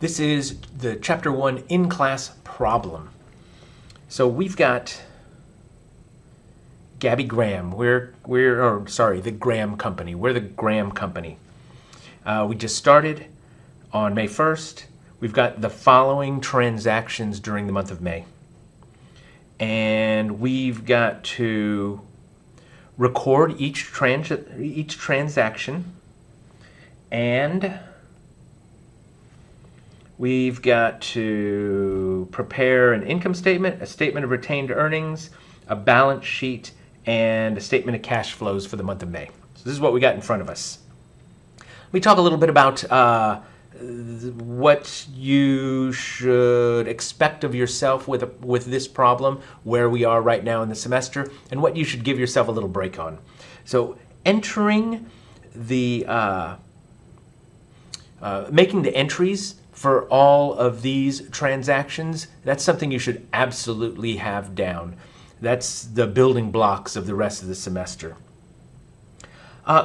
This is the Chapter 1 in-class problem. So we've got Gabby Graham. The Graham Company. We're the Graham Company. We just started on May 1st. We've got the following transactions during the month of May. And we've got to record each transaction, and we've got to prepare an income statement, a statement of retained earnings, a balance sheet, and a statement of cash flows for the month of May. So this is what we got in front of us. We talk a little bit about what you should expect of yourself with this problem, where we are right now in the semester, and what you should give yourself a little break on. So entering the, making the entries for all of these transactions, that's something you should absolutely have down. That's the building blocks of the rest of the semester.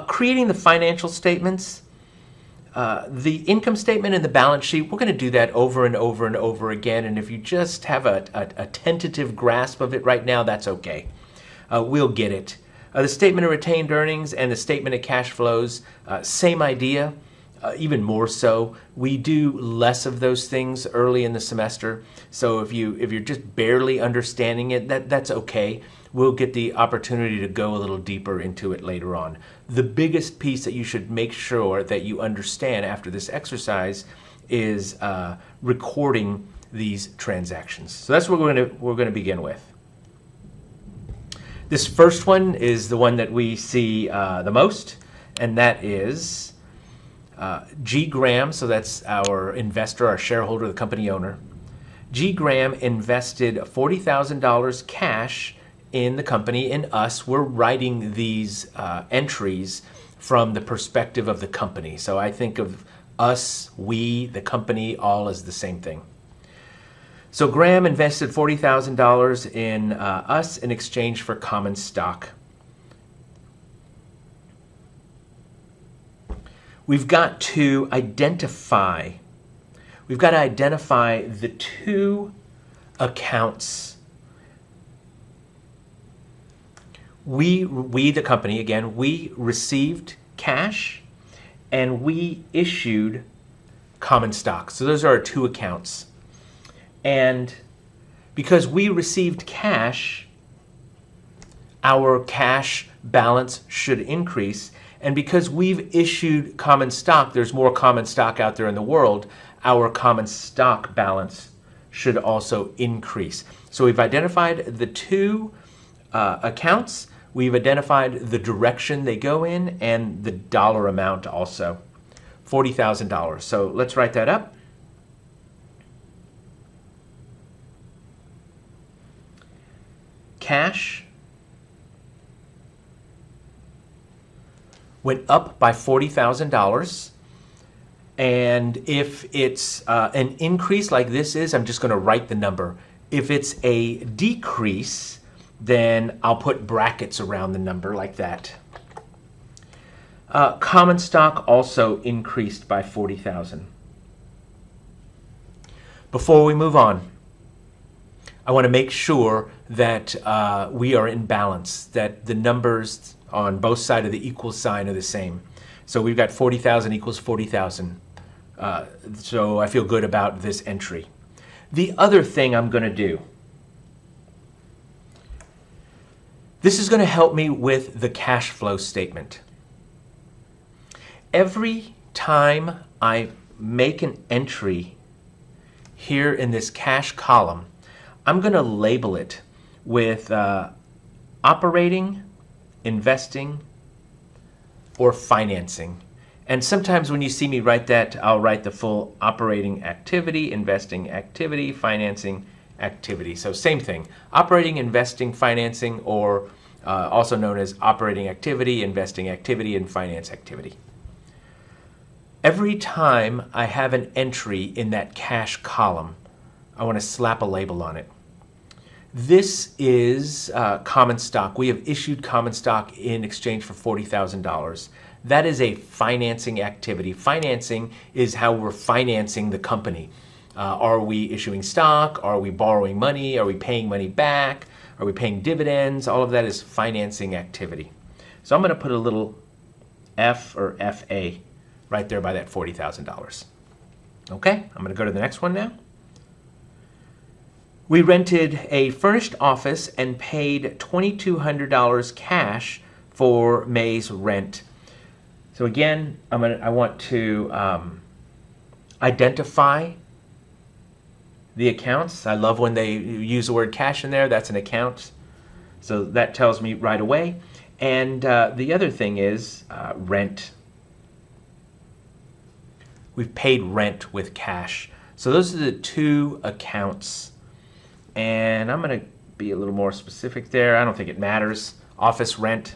Creating the financial statements, the income statement and the balance sheet, we're going to do that over and over and over again, and if you just have a tentative grasp of it right now, that's okay. We'll get it. The statement of retained earnings and the statement of cash flows, same idea. Even more so, we do less of those things early in the semester. So if you're just barely understanding it, that's okay. We'll get the opportunity to go a little deeper into it later on. The biggest piece that you should make sure that you understand after this exercise is recording these transactions. So that's what we're going to begin with. This first one is the one that we see the most, and that is G. Graham, so that's our investor, our shareholder, the company owner. G. Graham invested $40,000 cash in the company. In us, we're writing these entries from the perspective of the company. So I think of us, we, the company, all as the same thing. So Graham invested $40,000 in us in exchange for common stock. We've got to identify the two accounts. We, the company, again, we received cash and we issued common stock. So those are our two accounts. And because we received cash, our cash balance should increase. And because we've issued common stock, there's more common stock out there in the world, our common stock balance should also increase. So we've identified the two accounts, we've identified the direction they go in, and the dollar amount also, $40,000. So let's write that up. Cash went up by $40,000, and if it's an increase like this is, I'm just going to write the number. If it's a decrease, then I'll put brackets around the number like that. Common stock also increased by $40,000. Before we move on, I want to make sure that we are in balance, that the numbers on both sides of the equal sign are the same. So we've got 40,000 equals 40,000. So I feel good about this entry. The other thing I'm going to do, this is going to help me with the cash flow statement. Every time I make an entry here in this cash column, I'm going to label it with operating, investing, or financing. And sometimes when you see me write that, I'll write the full operating activity, investing activity, financing activity. So same thing, operating, investing, financing, or also known as operating activity, investing activity, and finance activity. Every time I have an entry in that cash column, I want to slap a label on it. This is common stock. We have issued common stock in exchange for $40,000. that is a financing activity. Financing is how we're financing the company. Are we issuing stock? Are we borrowing money? Are we paying money back? Are we paying dividends? All of that is financing activity. So I'm going to put a little F or FA right there by that $40,000. Okay, I'm going to go to the next one now. We rented a furnished office and paid $2,200 cash for May's rent. So again, I want to identify the accounts. I love when they use the word cash in there. That's an account. So that tells me right away. And the other thing is rent. We've paid rent with cash. So those are the two accounts. And I'm going to be a little more specific there. I don't think it matters. Office rent.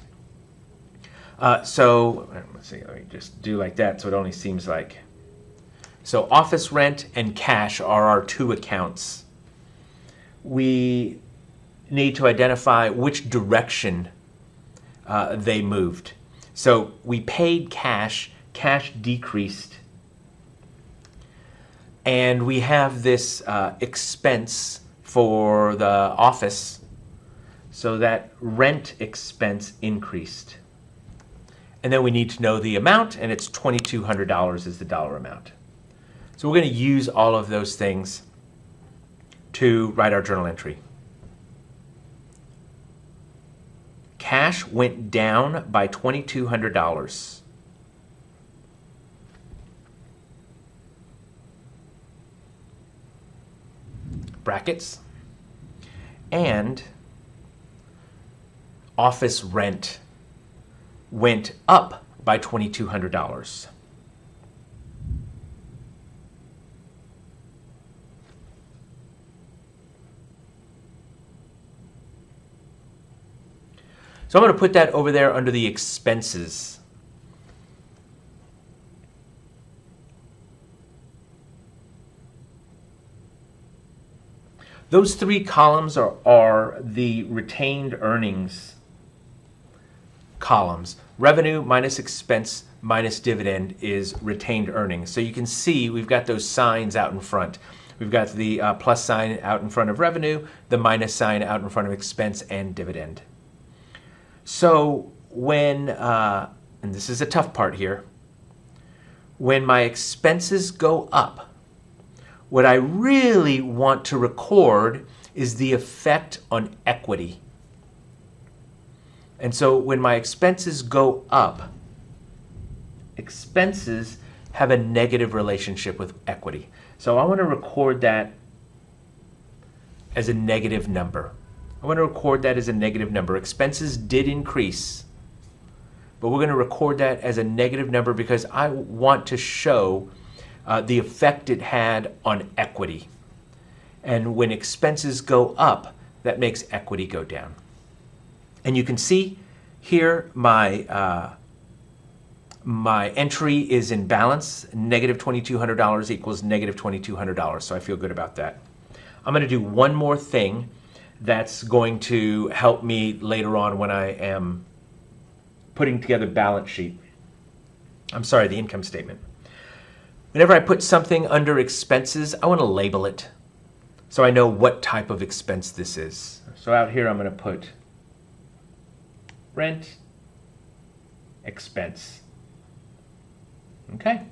So let's see, let me just do like that so it only seems like. So office rent and cash are our two accounts. We need to identify which direction they moved. So we paid cash, cash decreased. And we have this expense for the office, so that rent expense increased. And then we need to know the amount, and it's $2,200 is the dollar amount. So we're going to use all of those things to write our journal entry. Cash went down by $2,200. Brackets. And office rent went up by $2,200. So I'm going to put that over there under the expenses. Those three columns are the retained earnings columns. Revenue minus expense minus dividend is retained earnings. So you can see we've got those signs out in front. We've got the plus sign out in front of revenue, the minus sign out in front of expense and dividend. So when, and this is a tough part here, when my expenses go up, what I really want to record is the effect on equity. And so when my expenses go up, expenses have a negative relationship with equity. So I want to record that as a negative number. I want to record that as a negative number. Expenses did increase, but we're going to record that as a negative number because I want to show the effect it had on equity. And when expenses go up, that makes equity go down. And you can see here my my entry is in balance. Negative $2,200 equals negative $2,200. So I feel good about that. I'm going to do one more thing that's going to help me later on when I am putting together balance sheet. I'm sorry, the income statement. Whenever I put something under expenses, I want to label it so I know what type of expense this is. So out here I'm going to put rent expense. Okay.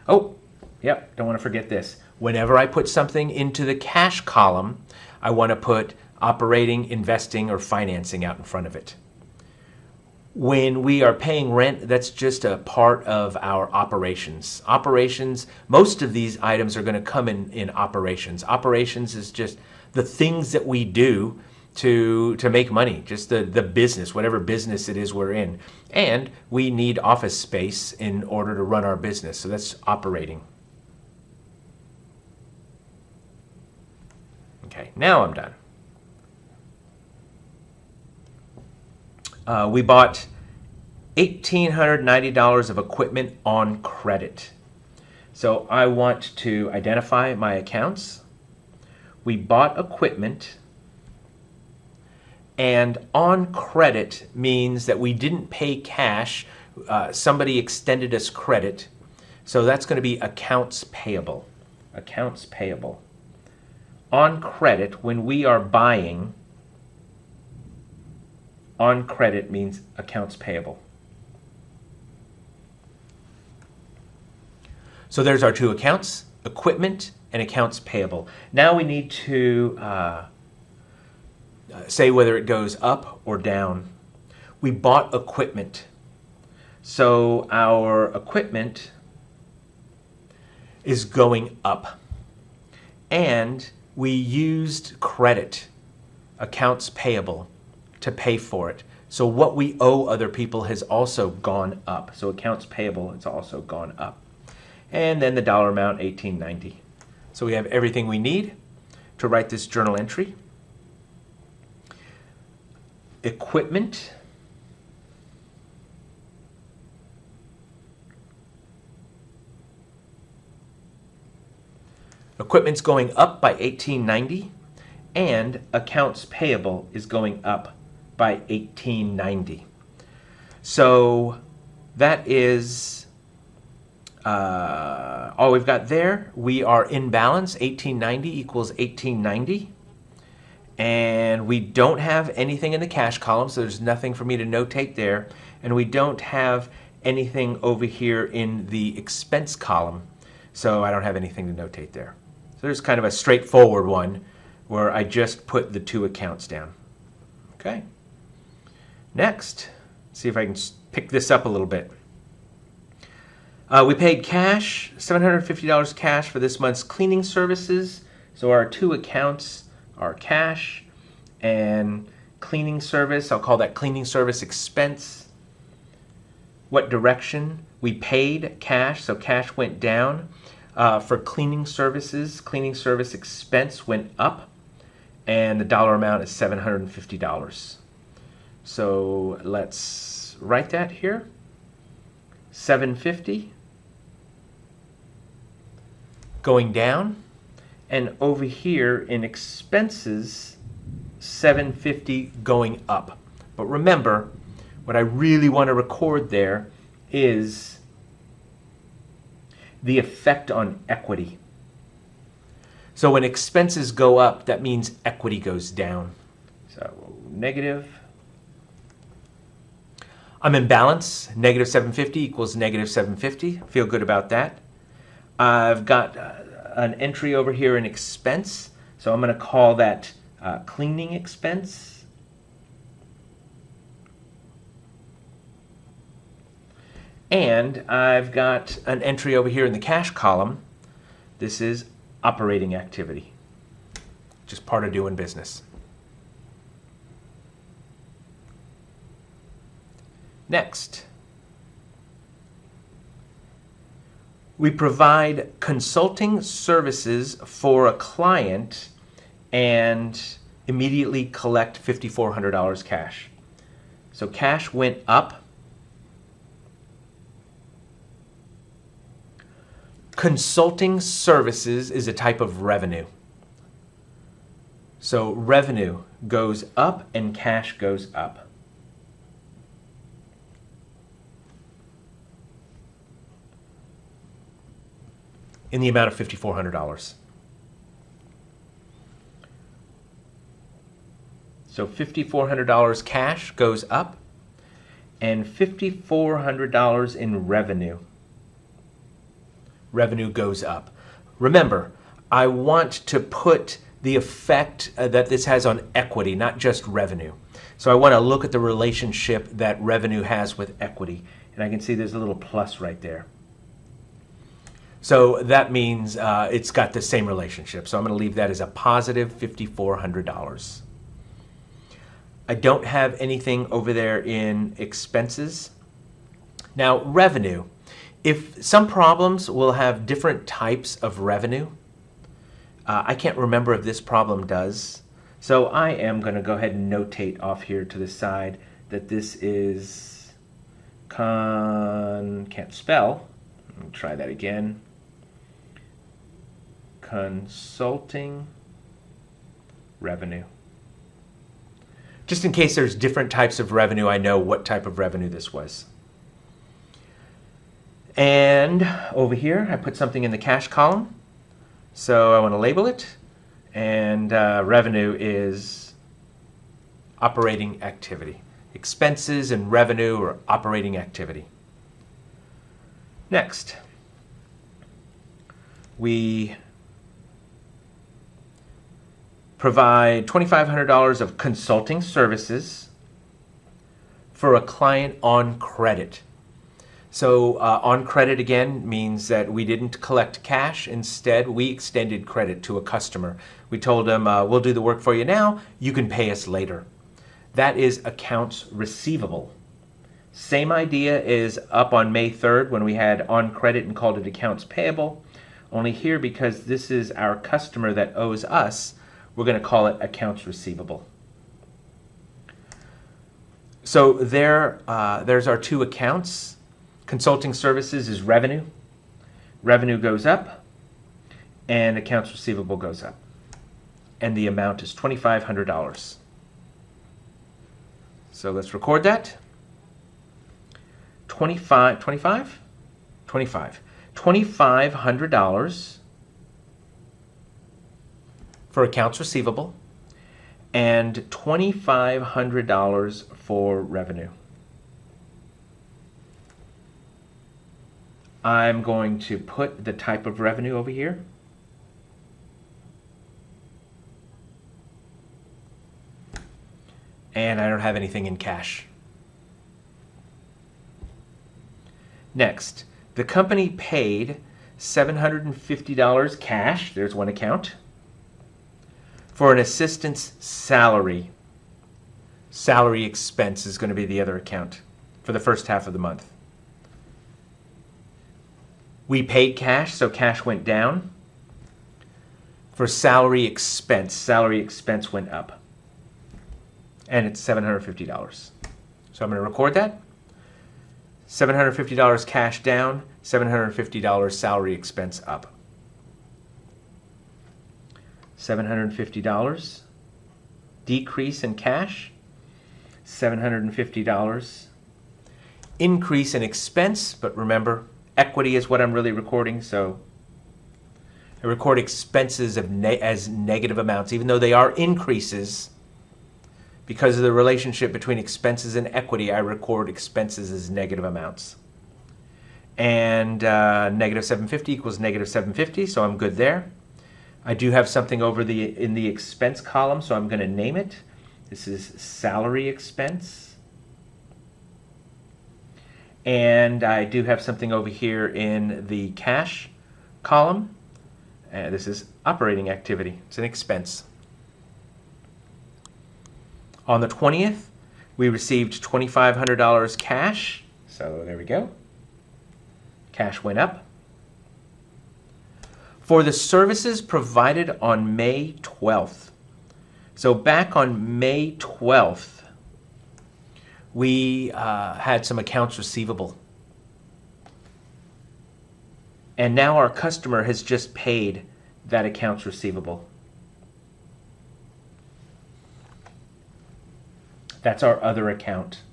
Oh, yep, don't want to forget this. Whenever I put something into the cash column, I want to put operating, investing, or financing out in front of it. When we are paying rent, that's just a part of our operations. Operations, most of these items are going to come in operations. Operations is just the things that we do to make money, just the business, whatever business it is we're in. And we need office space in order to run our business, so that's operating. Okay, now I'm done. We bought $1,890 of equipment on credit. So I want to identify my accounts. We bought equipment, and on credit means that we didn't pay cash. somebody extended us credit. So that's going to be accounts payable. Accounts payable. On credit, when we are buying, on credit means accounts payable. So there's our two accounts, equipment and accounts payable. Now we need to say whether it goes up or down. We bought equipment. So our equipment is going up. And we used credit, accounts payable, to pay for it. So what we owe other people has also gone up. So accounts payable has also gone up. And then the dollar amount, $18.90. So we have everything we need to write this journal entry. Equipment. Equipment's going up by $18.90, and accounts payable is going up by $18.90. So that is all we've got there. We are in balance. $18.90 equals $18.90. And we don't have anything in the cash column, so there's nothing for me to notate there. And we don't have anything over here in the expense column, so I don't have anything to notate there. So there's kind of a straightforward one where I just put the two accounts down. Okay. Next, see if I can pick this up a little bit. We paid cash, $750 cash for this month's cleaning services. So our two accounts are cash and cleaning service. I'll call that cleaning service expense. What direction? We paid cash, so cash went down. For cleaning services, cleaning service expense went up, and the dollar amount is $750. So let's write that here. $750 going down, and over here in expenses, $750 going up. But remember, what I really want to record there is the effect on equity. So when expenses go up, that means equity goes down. So negative. I'm in balance. Negative $750 equals negative $750. Feel good about that. I've got an entry over here in expense. So I'm going to call that cleaning expense. And I've got an entry over here in the cash column. This is operating activity, just part of doing business. Next, we provide consulting services for a client and immediately collect $5,400 cash. So cash went up. Consulting services is a type of revenue. So revenue goes up and cash goes up. In the amount of $5,400. So $5,400 cash goes up and $5,400 in revenue. Revenue goes up. Remember, I want to put the effect that this has on equity, not just revenue. So I want to look at the relationship that revenue has with equity. And I can see there's a little plus right there. So that means it's got the same relationship. So I'm going to leave that as a positive $5,400. I don't have anything over there in expenses. Now, revenue. If some problems will have different types of revenue, I can't remember if this problem does. So I am going to go ahead and notate off here to the side that this is can't spell. Let me try that again. Consulting revenue. Just in case there's different types of revenue, I know what type of revenue this was. And over here, I put something in the cash column. So I want to label it. And revenue is operating activity. Expenses and revenue are operating activity. Next, we provide $2,500 of consulting services for a client on credit. So on credit, again, means that we didn't collect cash. Instead, we extended credit to a customer. We told them, we'll do the work for you now. You can pay us later. That is accounts receivable. Same idea is up on May 3rd when we had on credit and called it accounts payable. Only here, because this is our customer that owes us, we're going to call it accounts receivable. So there's our two accounts. Consulting services is revenue. Revenue goes up, and accounts receivable goes up. And the amount is $2,500. So let's record that. $2,500 for accounts receivable and $2,500 for revenue. I'm going to put the type of revenue over here. And I don't have anything in cash. Next, the company paid $750 cash, there's one account, for an assistant's salary. Salary expense is going to be the other account for the first half of the month. We paid cash, so cash went down. For salary expense went up. And it's $750. So I'm going to record that. $750 cash down, $750 salary expense up. $750 decrease in cash, $750 increase in expense, but remember, equity is what I'm really recording, so I record expenses as negative amounts, even though they are increases. Because of the relationship between expenses and equity, I record expenses as negative amounts. And negative 750 equals negative 750, so I'm good there. I do have something over in the expense column, so I'm going to name it. This is salary expense. And I do have something over here in the cash column. This is operating activity. It's an expense. On the 20th, we received $2,500 cash. So there we go. Cash went up. For the services provided on May 12th. So back on May 12th, we had some accounts receivable. And now our customer has just paid that accounts receivable. That's our other account.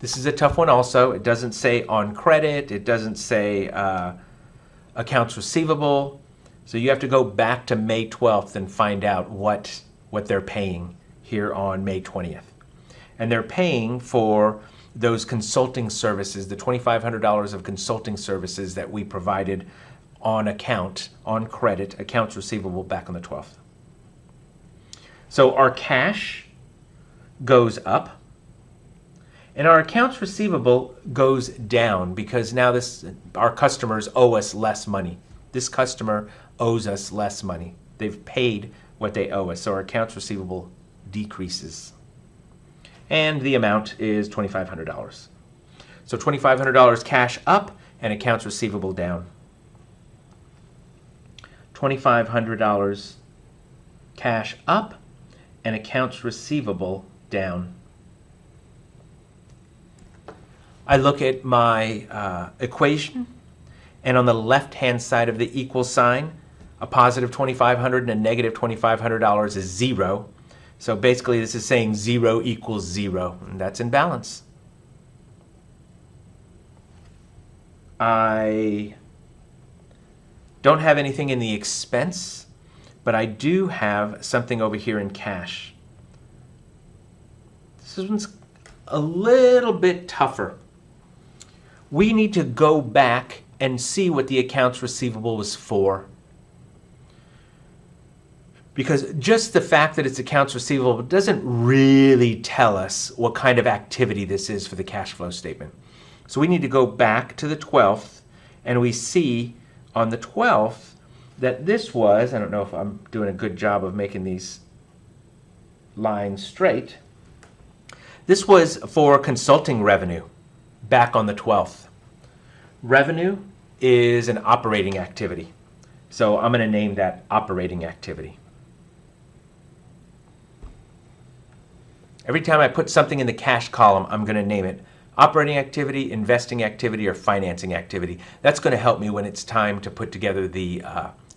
This is a tough one also. It doesn't say on credit. It doesn't say accounts receivable. So you have to go back to May 12th and find out what they're paying here on May 20th. And they're paying for those consulting services, the $2,500 of consulting services that we provided on account, on credit, accounts receivable back on the 12th. So our cash goes up and our accounts receivable goes down because now our customers owe us less money. This customer owes us less money. They've paid what they owe us, so our accounts receivable decreases. And the amount is $2,500. So $2,500 cash up and accounts receivable down. $2,500 cash up and accounts receivable down. I look at my equation, and on the left-hand side of the equal sign, a positive $2,500 and a negative $2,500 is zero. So basically this is saying 0 equals 0, and that's in balance. I don't have anything in the expense, but I do have something over here in cash. This one's a little bit tougher. We need to go back and see what the accounts receivable was for. Because just the fact that it's accounts receivable doesn't really tell us what kind of activity this is for the cash flow statement. So we need to go back to the 12th, and we see on the 12th that this was, I don't know if I'm doing a good job of making these lines straight, this was for consulting revenue back on the 12th. Revenue is an operating activity. So I'm going to name that operating activity. Every time I put something in the cash column, I'm going to name it operating activity, investing activity, or financing activity. That's going to help me when it's time to put together the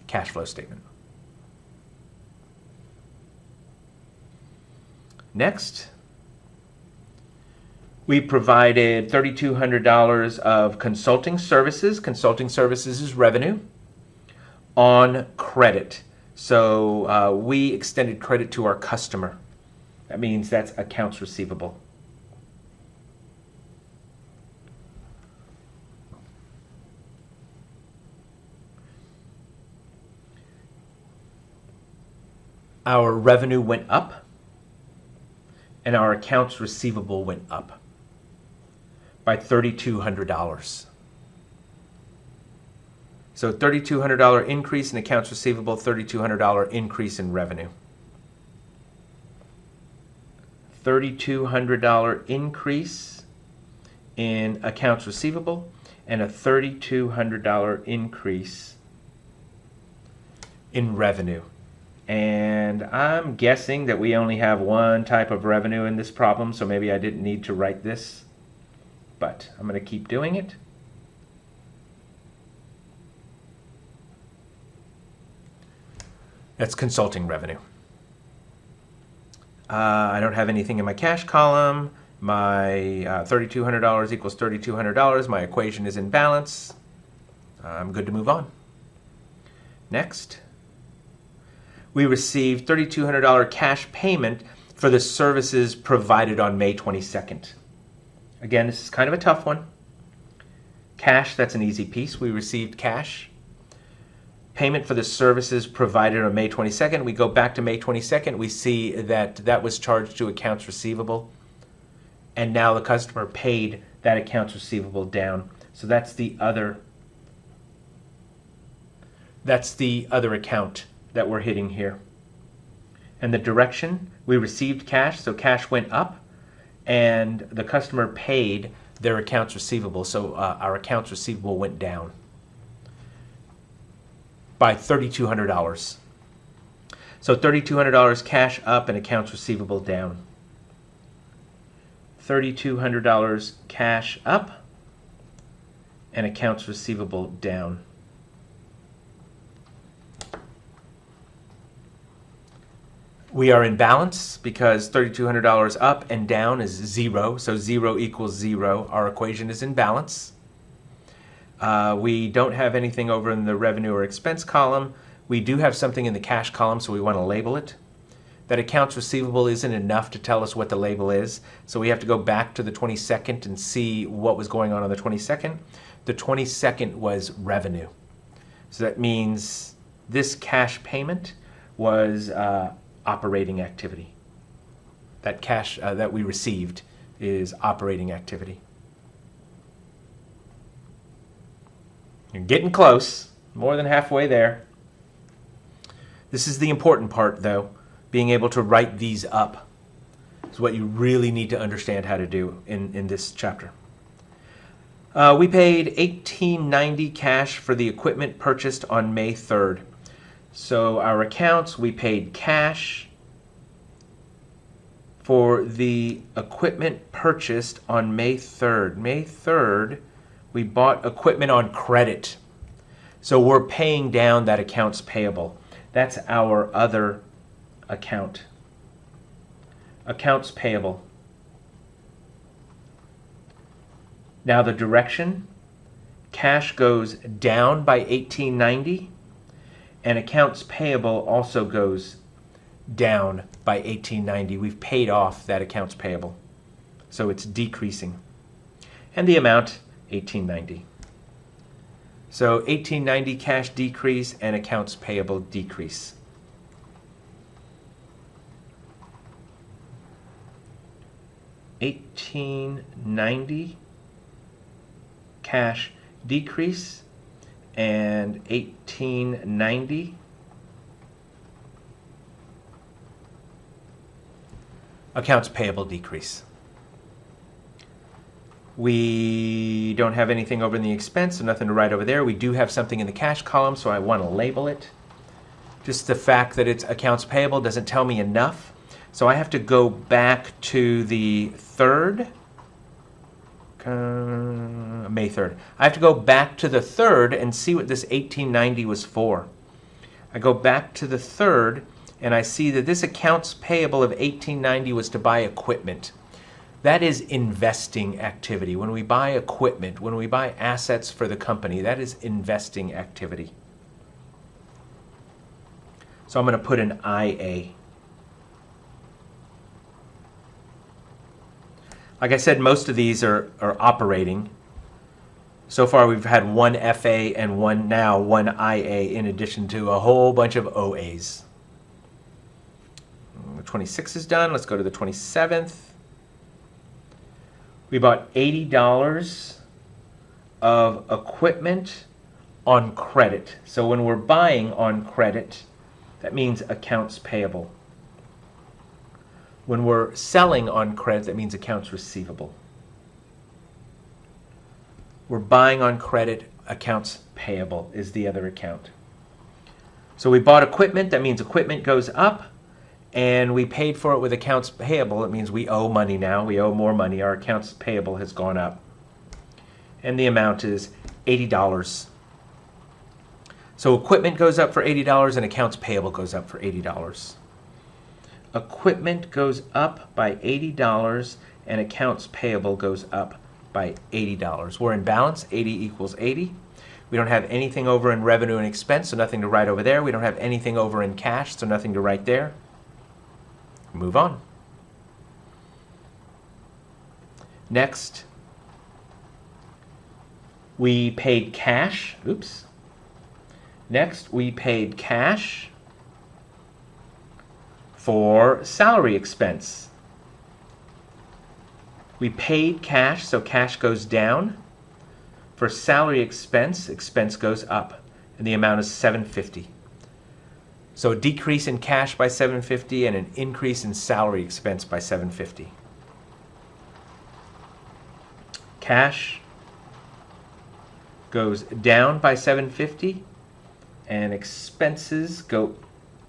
cash flow statement. Next, we provided $3,200 of consulting services. Consulting services is revenue on credit. So we extended credit to our customer. That means that's accounts receivable. Our revenue went up, and our accounts receivable went up by $3,200. So $3,200 increase in accounts receivable, $3,200 increase in revenue. $3,200 increase in accounts receivable and a $3,200 increase in revenue. And I'm guessing that we only have one type of revenue in this problem, so maybe I didn't need to write this, but I'm going to keep doing it. That's consulting revenue. I don't have anything in my cash column. My $3,200 equals $3,200. My equation is in balance. I'm good to move on. Next. We received $3,200 cash payment for the services provided on May 22nd. Again, this is kind of a tough one. Cash, that's an easy piece. We received cash. Payment for the services provided on May 22nd. We go back to May 22nd. We see that that was charged to accounts receivable. And now the customer paid that accounts receivable down. So that's the other account that we're hitting here. And the direction, we received cash, so cash went up, and the customer paid their accounts receivable, so our accounts receivable went down by $3,200. So $3,200 cash up and accounts receivable down. $3,200 cash up and accounts receivable down. We are in balance because $3,200 up and down is 0, so 0 equals 0. Our equation is in balance. We don't have anything over in the revenue or expense column. We do have something in the cash column, so we want to label it. That accounts receivable isn't enough to tell us what the label is, so we have to go back to the 22nd and see what was going on the 22nd. The 22nd was revenue. So that means this cash payment was operating activity. That cash that we received is operating activity. You're getting close, more than halfway there. This is the important part, though. Being able to write these up is what you really need to understand how to do in this chapter. We paid $1,890 cash for the equipment purchased on May 3rd. So our accounts, we paid cash for the equipment purchased on May 3rd. May 3rd, we bought equipment on credit. So we're paying down that accounts payable. That's our other account. Accounts payable. Now the direction, cash goes down by $18.90, and accounts payable also goes down by $18.90. We've paid off that accounts payable, so it's decreasing. And the amount, $18.90. So $18.90 cash decrease and accounts payable decrease. $18.90 cash decrease and $18.90 accounts payable decrease. We don't have anything over in the expense, so nothing to write over there. We do have something in the cash column, so I want to label it. Just the fact that it's accounts payable doesn't tell me enough. So I have to go back to the 3rd, May 3rd. I have to go back to the 3rd and see what this $18.90 was for. I go back to the 3rd and I see that this accounts payable of $18.90 was to buy equipment. That is investing activity. When we buy equipment, when we buy assets for the company, that is investing activity. So I'm going to put an IA. Like I said, most of these are operating. So far we've had one FA and one IA in addition to a whole bunch of OAs. The 26th is done. Let's go to the 27th. We bought $80 of equipment on credit. So when we're buying on credit, that means accounts payable. When we're selling on credit, that means accounts receivable. We're buying on credit, accounts payable is the other account. So we bought equipment, that means equipment goes up, and we paid for it with accounts payable. It means we owe money now. We owe more money. Our accounts payable has gone up. And the amount is $80. So equipment goes up for $80 and accounts payable goes up for $80. Equipment goes up by $80 and accounts payable goes up by $80. We're in balance. 80 equals 80. We don't have anything over in revenue and expense, so nothing to write over there. We don't have anything over in cash, so nothing to write there. Move on. Next, we paid cash. Oops. Next, we paid cash for salary expense. We paid cash, so cash goes down. For salary expense, expense goes up, and the amount is $750. So a decrease in cash by $750 and an increase in salary expense by $750. Cash goes down by $750 and expenses go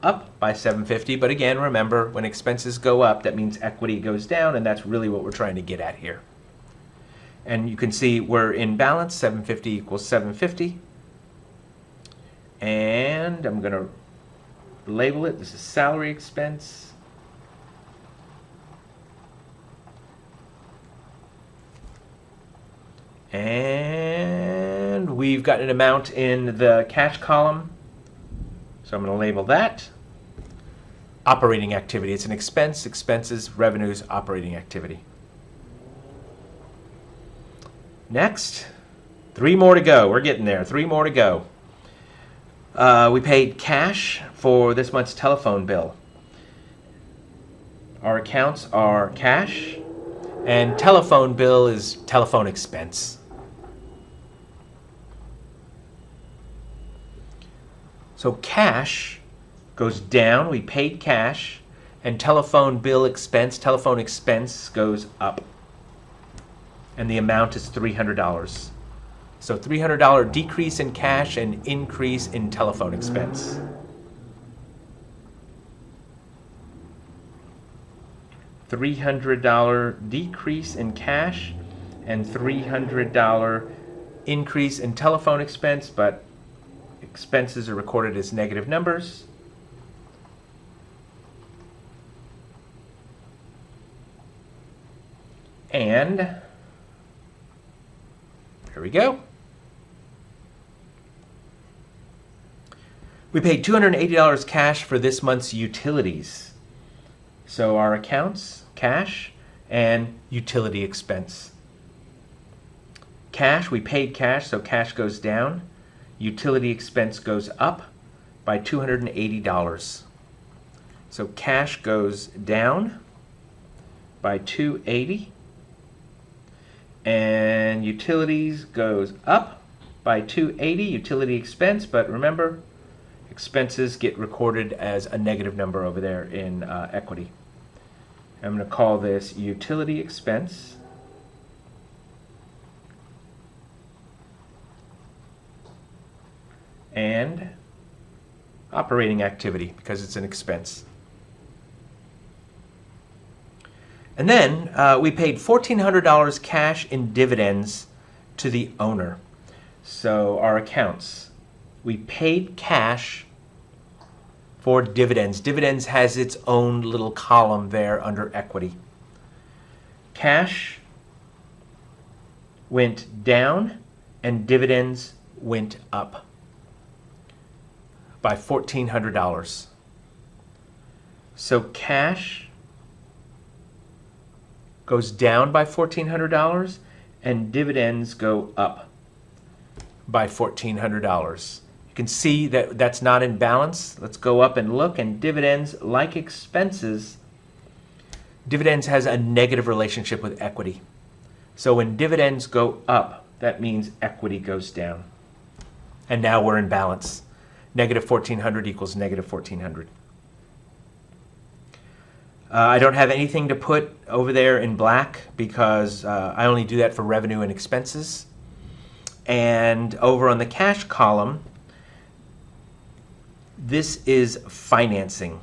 up by $750. But again, remember, when expenses go up, that means equity goes down, and that's really what we're trying to get at here. And you can see we're in balance. $750 equals $750. And I'm going to label it. This is salary expense. And we've got an amount in the cash column. So I'm going to label that. Operating activity. It's an expense, expenses, revenues, operating activity. Next, 3 more to go. We're getting there. 3 more to go. We paid cash for this month's telephone bill. Our accounts are cash, and telephone bill is telephone expense. So cash goes down. We paid cash, and telephone expense goes up. And the amount is $300. So $300 decrease in cash and increase in telephone expense. $300 decrease in cash and $300 increase in telephone expense, but expenses are recorded as negative numbers. And there we go. We paid $280 cash for this month's utilities. So our accounts, cash, and utility expense. Cash, we paid cash, so cash goes down. Utility expense goes up by $280. So cash goes down by $280. And utilities goes up by $280, utility expense, but remember, expenses get recorded as a negative number over there in equity. I'm going to call this utility expense. And operating activity, because it's an expense. And then we paid $1,400 cash in dividends to the owner. So our accounts, we paid cash for dividends. Dividends has its own little column there under equity. Cash went down and dividends went up by $1,400. So cash goes down by $1,400 and dividends go up by $1,400. You can see that that's not in balance. Let's go up and look, and dividends, like expenses, dividends has a negative relationship with equity. So when dividends go up, that means equity goes down. And now we're in balance. Negative 1,400 equals negative 1,400. I don't have anything to put over there in black because I only do that for revenue and expenses. And over on the cash column, this is financing.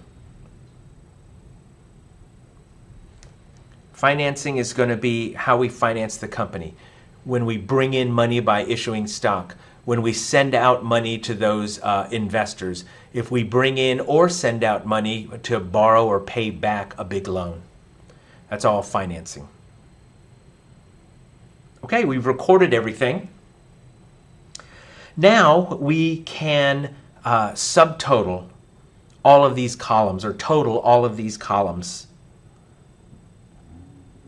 Financing is going to be how we finance the company. When we bring in money by issuing stock, when we send out money to those investors, if we bring in or send out money to borrow or pay back a big loan. That's all financing. Okay, we've recorded everything. Now we can subtotal all of these columns, or total all of these columns.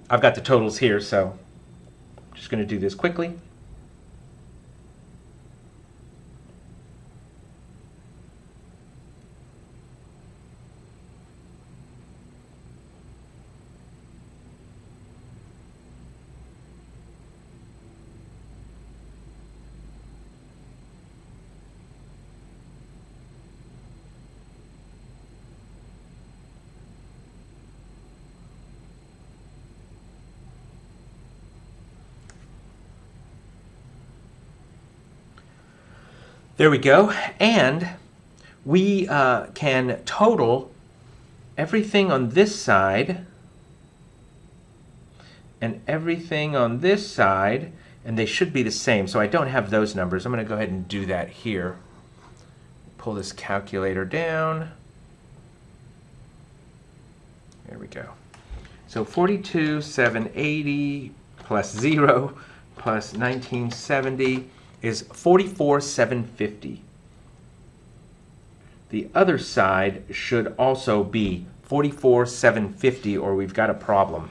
I've got the totals here, so I'm just going to do this quickly. There we go. And we can total everything on this side and everything on this side, and they should be the same. So I don't have those numbers. I'm going to go ahead and do that here. Pull this calculator down. There we go. So 42,780 plus 0 plus 1970 is 44,750. The other side should also be 44,750, or we've got a problem.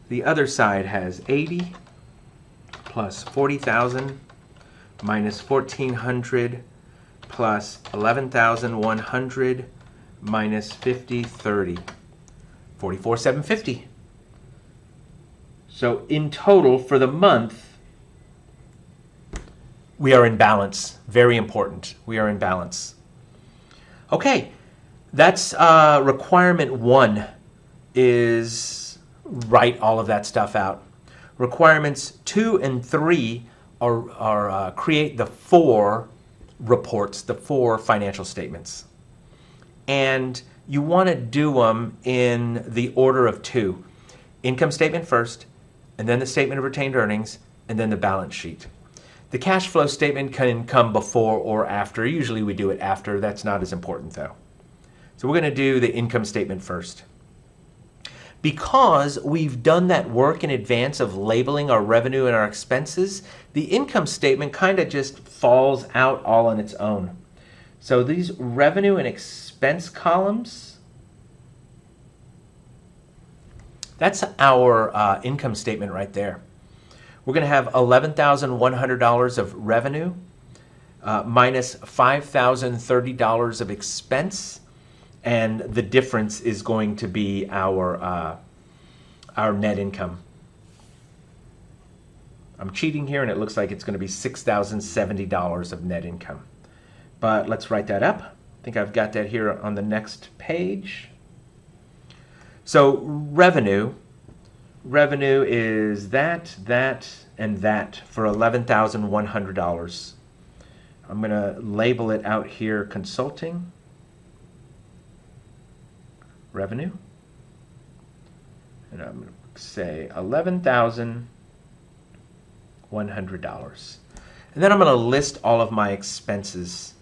The other side has 80 plus 40,000 minus 1,400 plus 11,100 minus 50,30. 44,750. So in total for the month, we are in balance. Very important. We are in balance. Okay, that's requirement 1 is write all of that stuff out. Requirements 2 and 3 are create the 4 reports, the 4 financial statements. And you want to do them in the order of 2. Income statement first, and then the statement of retained earnings, and then the balance sheet. The cash flow statement can come before or after. Usually we do it after. That's not as important though. So we're going to do the income statement first. Because we've done that work in advance of labeling our revenue and our expenses, the income statement kind of just falls out all on its own. So these revenue and expense columns, that's our income statement right there. We're going to have $11,100 of revenue minus $5,030 of expense, and the difference is going to be our net income. I'm cheating here, and it looks like it's going to be $6,070 of net income. But let's write that up. I think I've got that here on the next page. So revenue is that, and that for $11,100. I'm going to label it out here, consulting revenue. And I'm going to say $11,100. And then I'm going to list all of my expenses.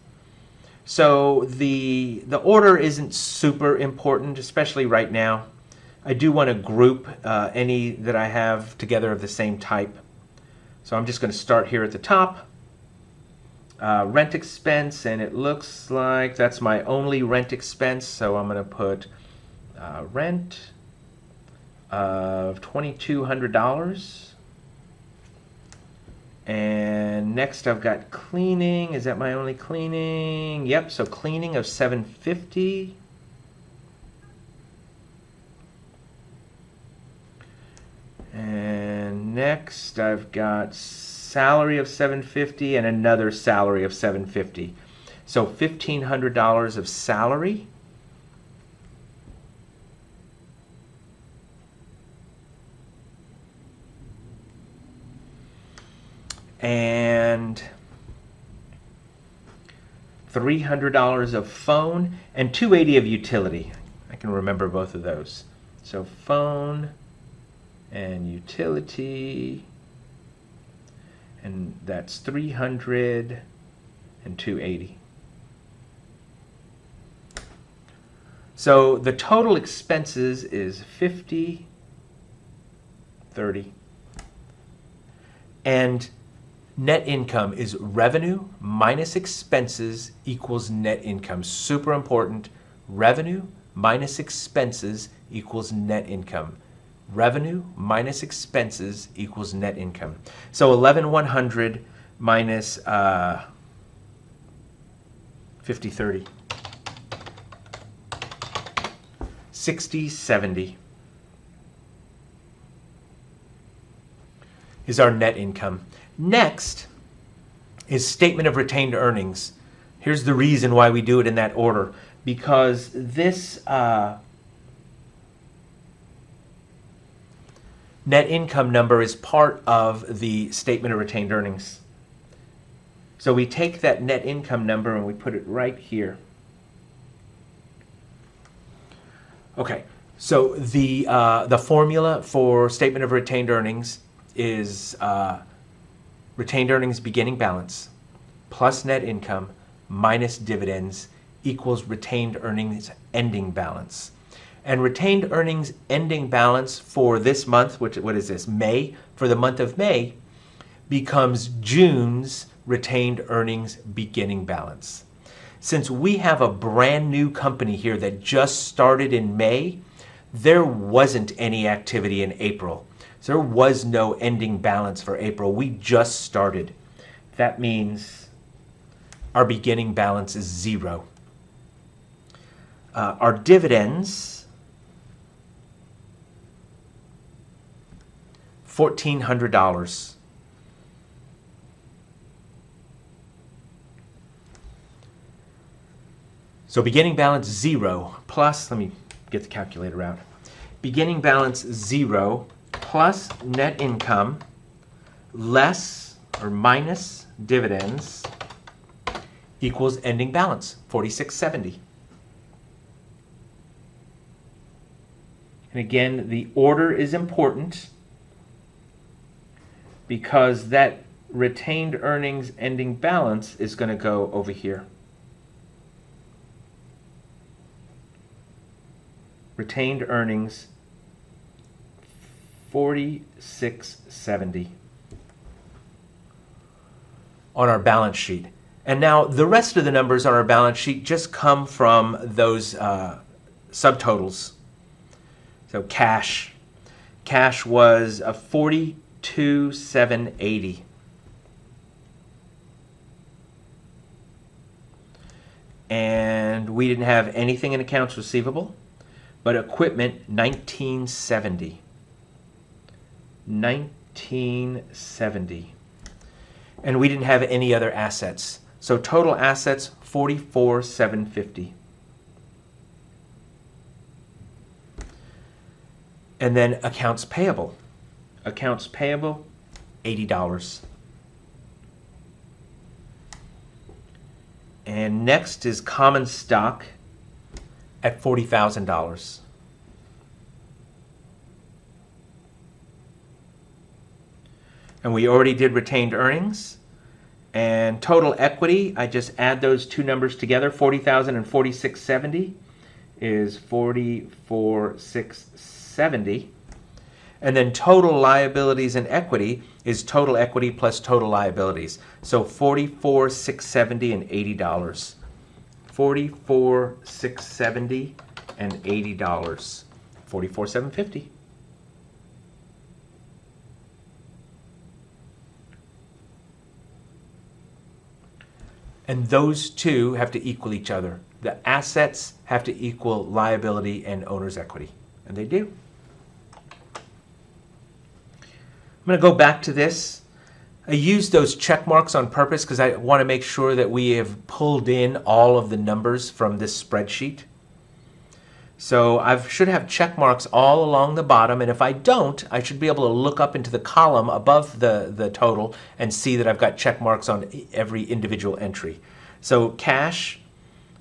So the order isn't super important, especially right now. I do want to group any that I have together of the same type. So I'm just going to start here at the top. Rent expense, and it looks like that's my only rent expense. So I'm going to put rent of $2,200. And next I've got cleaning. Is that my only cleaning? Yep, so cleaning of $750. And next I've got salary of $750 and another salary of $750. So $1,500 of salary. And $300 of phone and $280 of utility. I can remember both of those. So phone and utility, and that's $300 and $280. So the total expenses is $50, $30, and net income is revenue minus expenses equals net income. Super important. Revenue minus expenses equals net income. Revenue minus expenses equals net income. So 11,100 minus 50/30. 60/70 is our net income. Next is statement of retained earnings. Here's the reason why we do it in that order. Because this net income number is part of the statement of retained earnings. So we take that net income number and we put it right here. Okay, so the formula for statement of retained earnings is retained earnings beginning balance plus net income minus dividends equals retained earnings ending balance. And retained earnings ending balance for this month, what is this, May, for the month of May, becomes June's retained earnings beginning balance. Since we have a brand new company here that just started in May, there wasn't any activity in April. So there was no ending balance for April. We just started. That means our beginning balance is 0. Our dividends, $1,400. So beginning balance 0 plus, let me get the calculator out. Beginning balance 0 plus net income less or minus dividends equals ending balance, $46.70. And again, the order is important because that retained earnings ending balance is going to go over here. Retained earnings, $46.70 on our balance sheet. And now the rest of the numbers on our balance sheet just come from those subtotals. So cash. Cash was a 42,780. And we didn't have anything in accounts receivable, but equipment 1970. 1970. And we didn't have any other assets. So total assets 44,750. And then accounts payable. Accounts payable $80. And next is common stock at $40,000. And we already did retained earnings. And total equity, I just add those two numbers together. 40,000 and 4670 is 44,670. And then total liabilities and equity is total equity plus total liabilities. So 44,670 and $80. 44,670 and $80. 44,750. And those two have to equal each other. The assets have to equal liability and owner's equity. And they do. I'm going to go back to this. I used those check marks on purpose because I want to make sure that we have pulled in all of the numbers from this spreadsheet. So I should have check marks all along the bottom, and if I don't, I should be able to look up into the column above the total and see that I've got check marks on every individual entry. So cash,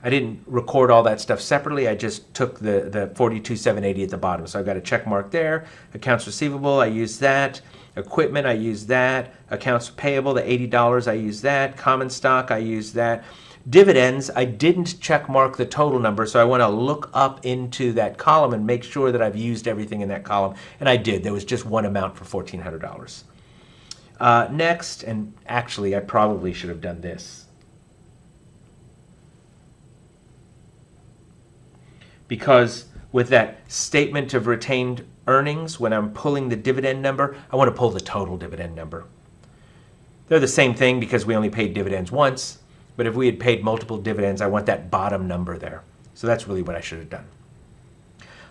I didn't record all that stuff separately. I just took the 42,780 at the bottom. So I've got a check mark there. Accounts receivable, I used that. Equipment, I used that. Accounts payable, the $80, I used that. Common stock, I used that. Dividends, I didn't check mark the total number, so I want to look up into that column and make sure that I've used everything in that column. And I did. There was just one amount for $1,400. Next, and actually I probably should have done this. Because with that statement of retained earnings, when I'm pulling the dividend number, I want to pull the total dividend number. They're the same thing because we only paid dividends once, but if we had paid multiple dividends, I want that bottom number there. So that's really what I should have done.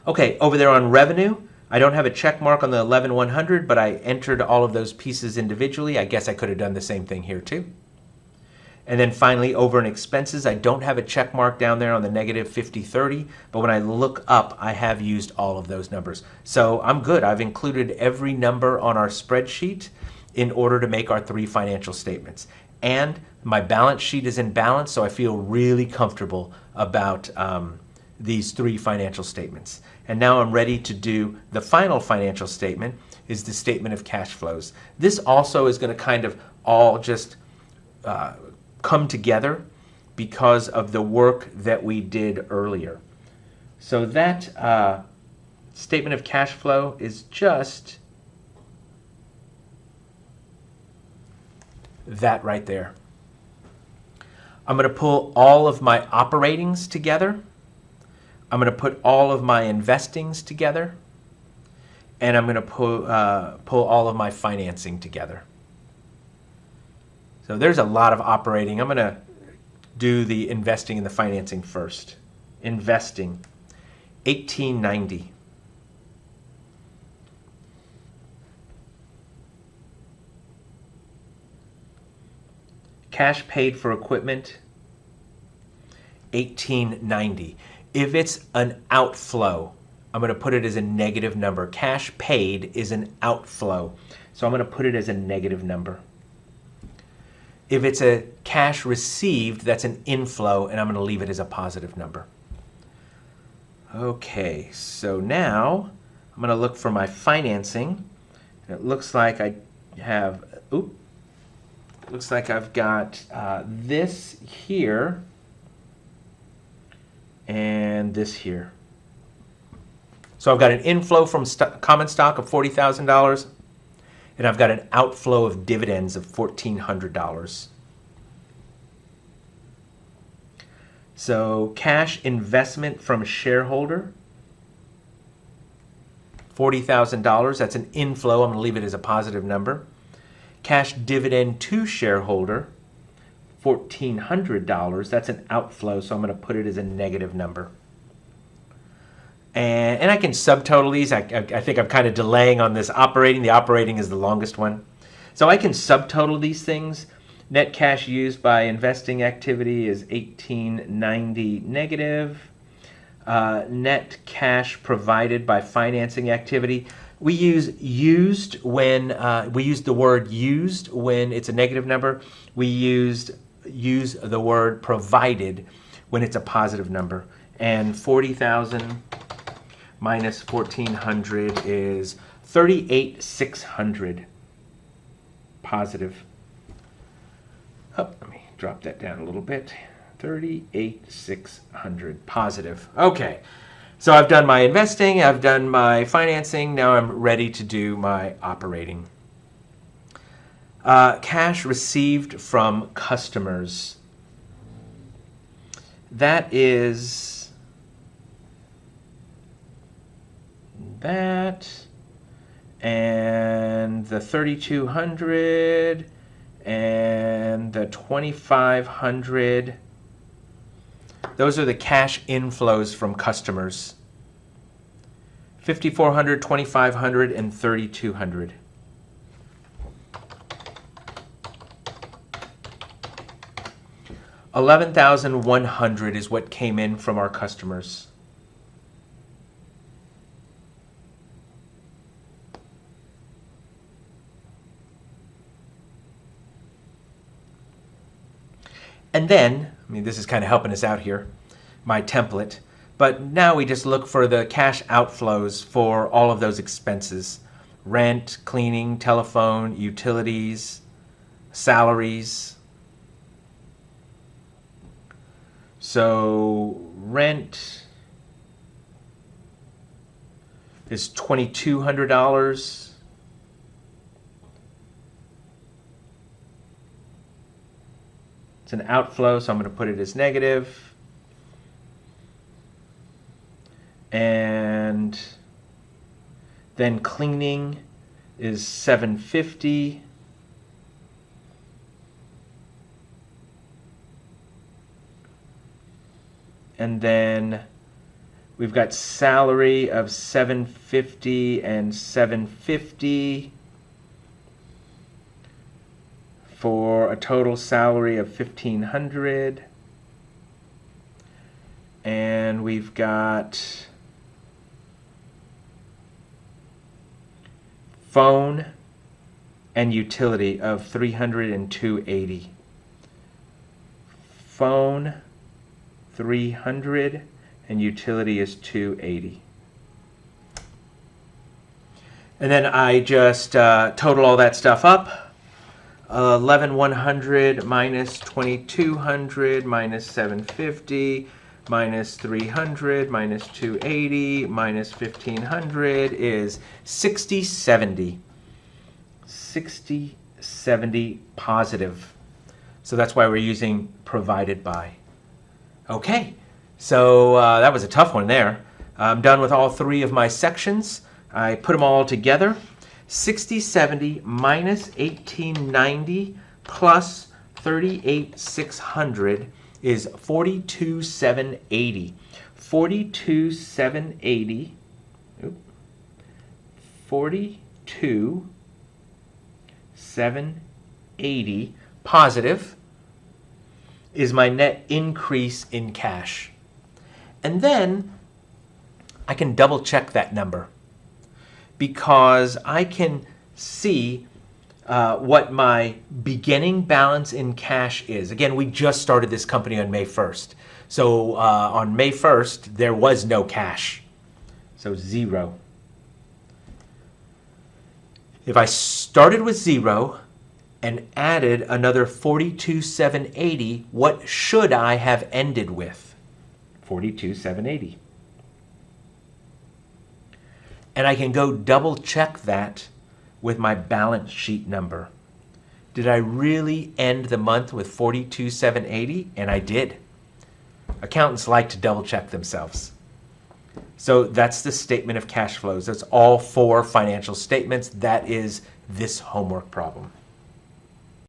Okay, over there on revenue, I don't have a check mark on the 11,100, but I entered all of those pieces individually. I guess I could have done the same thing here too. And then finally, over in expenses, I don't have a check mark down there on the negative 5030, but when I look up, I have used all of those numbers. So I'm good. I've included every number on our spreadsheet in order to make our three financial statements. And my balance sheet is in balance, so I feel really comfortable about these three financial statements. And now I'm ready to do the final financial statement, is the statement of cash flows. This also is going to kind of all just come together because of the work that we did earlier. So that statement of cash flow is just that right there. I'm going to pull all of my operatings together. I'm going to put all of my investings together. And I'm going to pull all of my financing together. So there's a lot of operating. I'm going to do the investing and the financing first. Investing, 1890. Cash paid for equipment, 1890. If it's an outflow, I'm going to put it as a negative number. Cash paid is an outflow, so I'm going to put it as a negative number. If it's a cash received, that's an inflow, and I'm going to leave it as a positive number. Okay, so now I'm going to look for my financing. It looks like I have, looks like I've got this here and this here. So I've got an inflow from common stock of $40,000, and I've got an outflow of dividends of $1,400. So cash investment from shareholder, $40,000. That's an inflow. I'm going to leave it as a positive number. Cash dividend to shareholder, $1,400. That's an outflow, so I'm going to put it as a negative number. And I can subtotal these. I think I'm kind of delaying on this operating. The operating is the longest one. So I can subtotal these things. Net cash used by investing activity is $1,890 negative. Net cash provided by financing activity. We use used when we use the word used when it's a negative number. We use the word provided when it's a positive number. And 40,000 minus 1,400 is 38,600 positive. Oh, let me drop that down a little bit. 38,600 positive. Okay, so I've done my investing, I've done my financing, now I'm ready to do my operating. Cash received from customers. That is that, and the 3,200, and the 2,500. Those are the cash inflows from customers. 5,400, 2,500, and 3,200. $11,100 is what came in from our customers. And then, I mean, this is kind of helping us out here, my template. But now we just look for the cash outflows for all of those expenses. Rent, cleaning, telephone, utilities, salaries. So rent is $2,200. It's an outflow, so I'm going to put it as negative. And then cleaning is $750. And then we've got salary of $750 and $750 for a total salary of $1,500. And we've got phone and utility of $300 and $280. Phone $300 and utility is $280. And then I just total all that stuff up. 11,100 minus 2,200 minus 750 minus 300 minus 280 minus 1,500 is 6070. 6070 positive. So that's why we're using provided by. Okay, so that was a tough one there. I'm done with all three of my sections. I put them all together. 6070 minus 1,890 plus 38,600 is 42,780. 42,780. 42,780 positive is my net increase in cash. And then I can double check that number, because I can see what my beginning balance in cash is. Again, we just started this company on May 1st. So on May 1st, there was no cash. So 0. If I started with 0 and added another 42,780, what should I have ended with? 42,780. And I can go double check that with my balance sheet number. Did I really end the month with 42,780? And I did. Accountants like to double check themselves. So that's the statement of cash flows. That's all 4 financial statements. That is this homework problem.